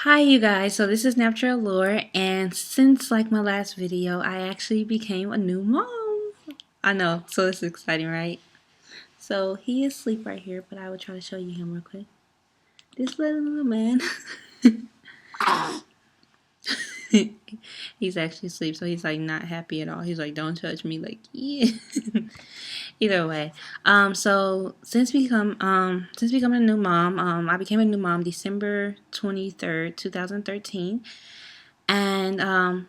Hi you guys, so this is Naptural Allure, and since like my last video, I actually became a new mom. I know, so it's exciting, right? So he is asleep right here, but I will try to show you him real quick. This little man. He's actually asleep, so he's like not happy at all. He's like, don't touch me, like, yeah. Either way, so since becoming a new mom, I became a new mom December 23rd, 2013. And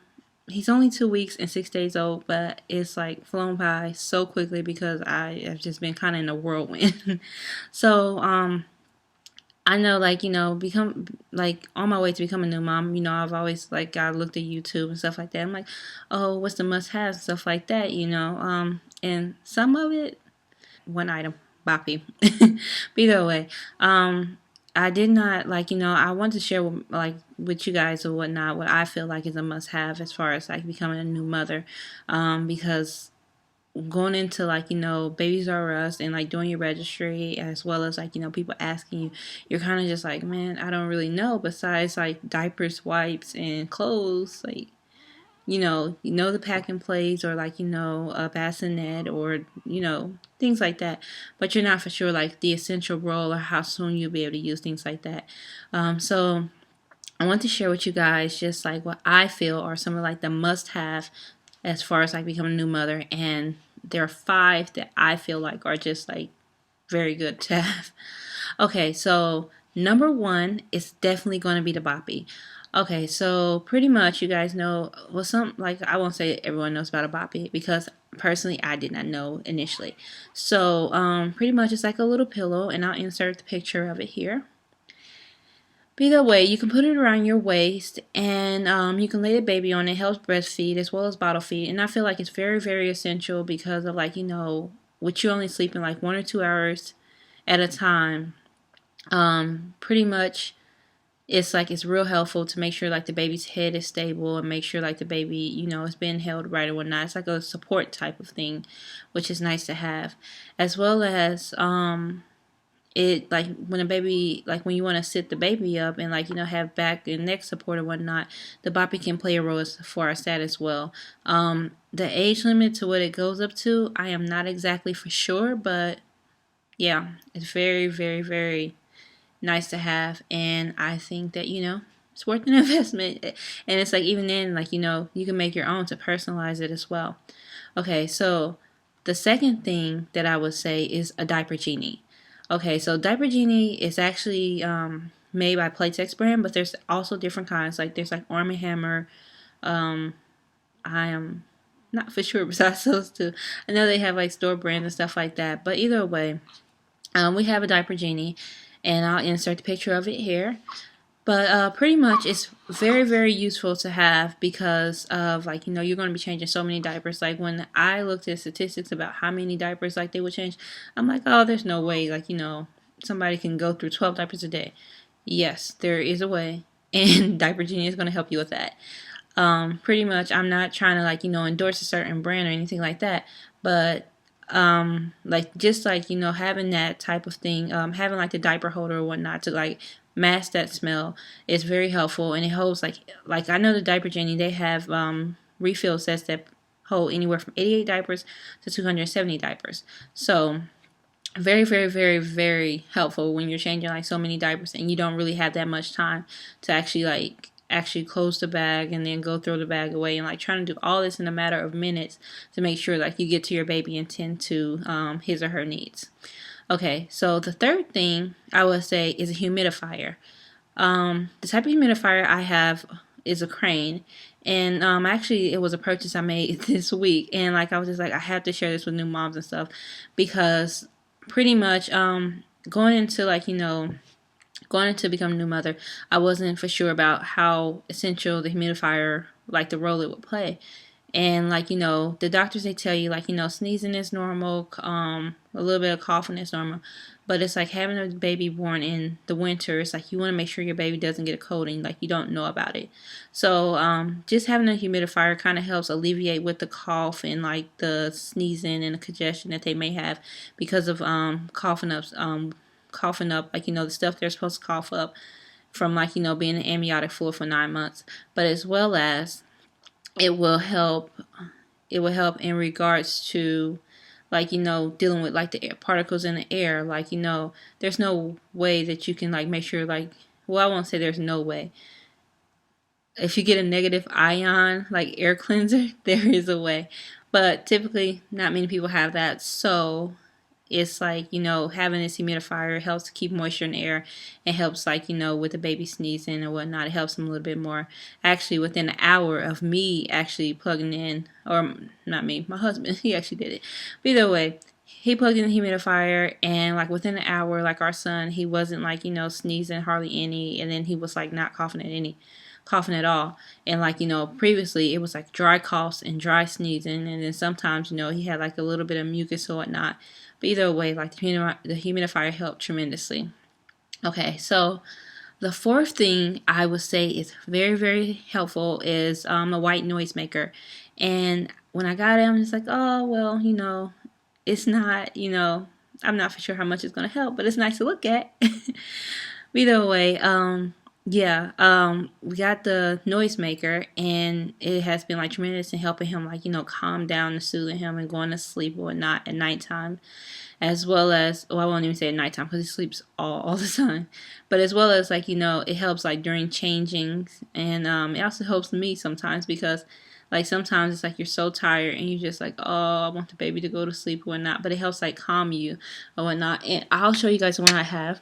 he's only 2 weeks and 6 days old, but it's like flown by so quickly because I have just been kind of in a whirlwind. So I know, like, become like on my way to becoming a new mom. I've always like I looked at YouTube and stuff like that. I'm like, oh, what's the must-have stuff like that, and some of it, one item, boppy. But either way, I did not like, I want to share with you guys or whatnot what I feel like is a must have as far as like becoming a new mother, because going into like, Babies R Us and like doing your registry, as well as like, people asking you, you're kind of just like, man, I don't really know besides like diapers, wipes, and clothes. Like, the pack and plays, or like, a bassinet, or, things like that. But you're not for sure like the essential role or how soon you'll be able to use things like that. So I want to share with you guys just like what I feel are some of like the must have as far as like becoming a new mother. And there are five that I feel like are just like very good to have. Okay, so number one is definitely going to be the boppy. Okay, so pretty much you guys know, well, some, like, I won't say everyone knows about a boppy because personally I did not know initially. So pretty much it's like a little pillow, and I'll insert the picture of it here. But either way, you can put it around your waist, and you can lay the baby on it. It helps breastfeed as well as bottle feed, and I feel like it's very, very essential because of, like, with you only sleeping like 1 or 2 hours at a time. Pretty much it's like it's real helpful to make sure like the baby's head is stable, and make sure like the baby, is being held right and whatnot. It's like a support type of thing, which is nice to have. As well as it, like, when a baby, like when you want to sit the baby up and, like, have back and neck support and whatnot, the boppy can play a role as far as that as well. The age limit to what it goes up to, I am not exactly for sure, but yeah, it's very, very, very nice to have, and I think that, it's worth an investment. And it's like, even then, like, you can make your own to personalize it as well. Okay, so the second thing that I would say is a diaper genie. Okay, so diaper genie is actually made by Playtex brand, but there's also different kinds. Like, there's like Arm & Hammer. I am not for sure besides those two. I know they have like store brands and stuff like that, but either way, we have a diaper genie, and I'll insert the picture of it here. But pretty much it's very, very useful to have because of, like, you're going to be changing so many diapers. Like, when I looked at statistics about how many diapers like they would change, I'm like, oh, there's no way, like, somebody can go through 12 diapers a day. Yes, there is a way, and Diaper Genie is going to help you with that. Pretty much, I'm not trying to, like, endorse a certain brand or anything like that, but like, just like, having that type of thing, having like the diaper holder or whatnot to like mask that smell is very helpful. And it holds like I know the Diaper Genie, they have refill sets that hold anywhere from 88 diapers to 270 diapers. So very, very, very, very helpful when you're changing like so many diapers and you don't really have that much time to actually close the bag and then go throw the bag away, and like trying to do all this in a matter of minutes to make sure like you get to your baby and tend to his or her needs. Okay, so the third thing I would say is a humidifier. The type of humidifier I have is a Crane, and actually it was a purchase I made this week, and like I was just like, I have to share this with new moms and stuff, because pretty much going into like, going into becoming a new mother, I wasn't for sure about how essential the humidifier, like the role it would play. And like, the doctors, they tell you like, sneezing is normal, a little bit of coughing is normal, but it's like having a baby born in the winter. It's like you want to make sure your baby doesn't get a cold and like you don't know about it. So just having a humidifier kind of helps alleviate with the cough and like the sneezing and the congestion that they may have because of coughing up like, the stuff they're supposed to cough up. from like, being an amniotic fluid for 9 months, but as well as it will help in regards to like, dealing with like the air particles in the air. Like, there's no way that you can like make sure like, well, I won't say there's no way. If you get a negative ion like air cleanser, there is a way. But typically not many people have that. So it's like, having this humidifier helps keep moisture in the air. It helps like, with the baby sneezing and whatnot. It helps them a little bit more. Actually, within an hour of me actually plugging in, or not me, my husband, he actually did it. But either way, he plugged in the humidifier, and like within an hour, like our son, he wasn't like, sneezing hardly any, and then he was like not coughing at all. And like, previously it was like dry coughs and dry sneezing, and then sometimes, he had like a little bit of mucus or whatnot. But either way, like the humidifier helped tremendously. Okay, so the fourth thing I would say is very, very helpful is a white noise maker. And when I got it, I'm just like, oh, well, it's not, I'm not for sure how much it's going to help, but it's nice to look at. Either way, yeah, we got the noisemaker, and it has been like tremendous in helping him, like, calm down and soothing him and going to sleep or not at nighttime, as well as, well, I won't even say at nighttime because he sleeps all the time, but as well as like, it helps like during changings, and it also helps me sometimes because like sometimes it's like you're so tired and you're just like, oh, I want the baby to go to sleep or whatnot, but it helps like calm you or whatnot. And I'll show you guys the one I have.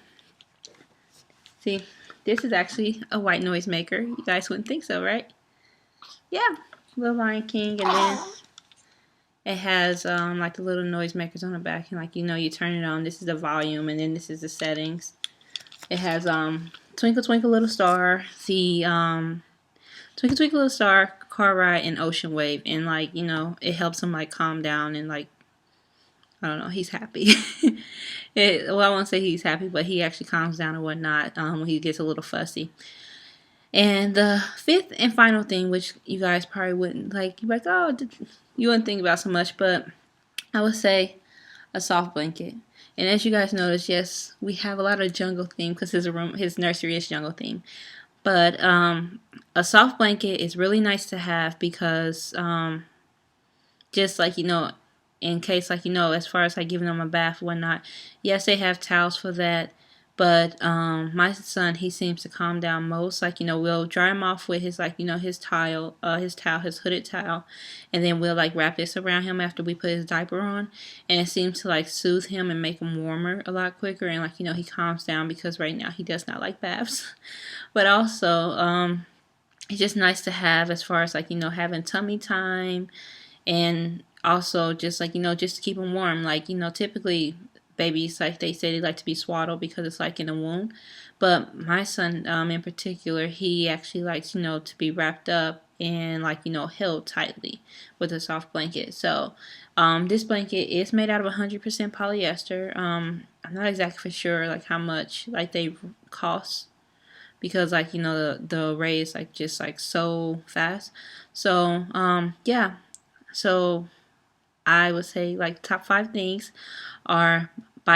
See, this is actually a white noise maker. You guys wouldn't think so, right? Yeah, little Lion King, and then it has like the little noise makers on the back, and like, you turn it on. This is the volume, and then this is the settings. It has Twinkle Twinkle Little Star, the Twinkle Twinkle Little Star, Car Ride, and Ocean Wave, and like, it helps him like calm down and like, I don't know, he's happy. Well, I won't say he's happy, but he actually calms down and whatnot when he gets a little fussy. And the fifth and final thing, which you guys probably wouldn't like, you're like, oh, you wouldn't think about so much, but I would say a soft blanket. And as you guys notice, yes, we have a lot of jungle theme because his nursery is jungle theme. But a soft blanket is really nice to have because just like, in case like, as far as like giving them a bath or whatnot, yes, they have towels for that. But my son, he seems to calm down most. Like, we'll dry him off with his, like, his towel, his hooded towel. And then we'll, like, wrap this around him after we put his diaper on. And it seems to, like, soothe him and make him warmer a lot quicker. And, like, he calms down because right now he does not like baths. But also, it's just nice to have as far as, like, having tummy time. And also just, like, just to keep him warm. Like, typically babies, like they say, they like to be swaddled because it's like in the womb, but my son in particular, he actually likes to be wrapped up and like held tightly with a soft blanket. So this blanket is made out of 100% polyester. I'm not exactly for sure like how much like they cost because like the array is like just like so fast. So yeah, so I would say like top 5 things are a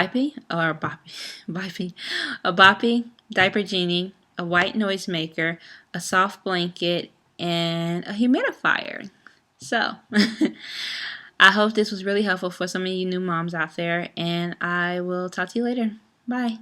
boppy, diaper genie, a white noise maker, a soft blanket, and a humidifier. So I hope this was really helpful for some of you new moms out there, and I will talk to you later. Bye.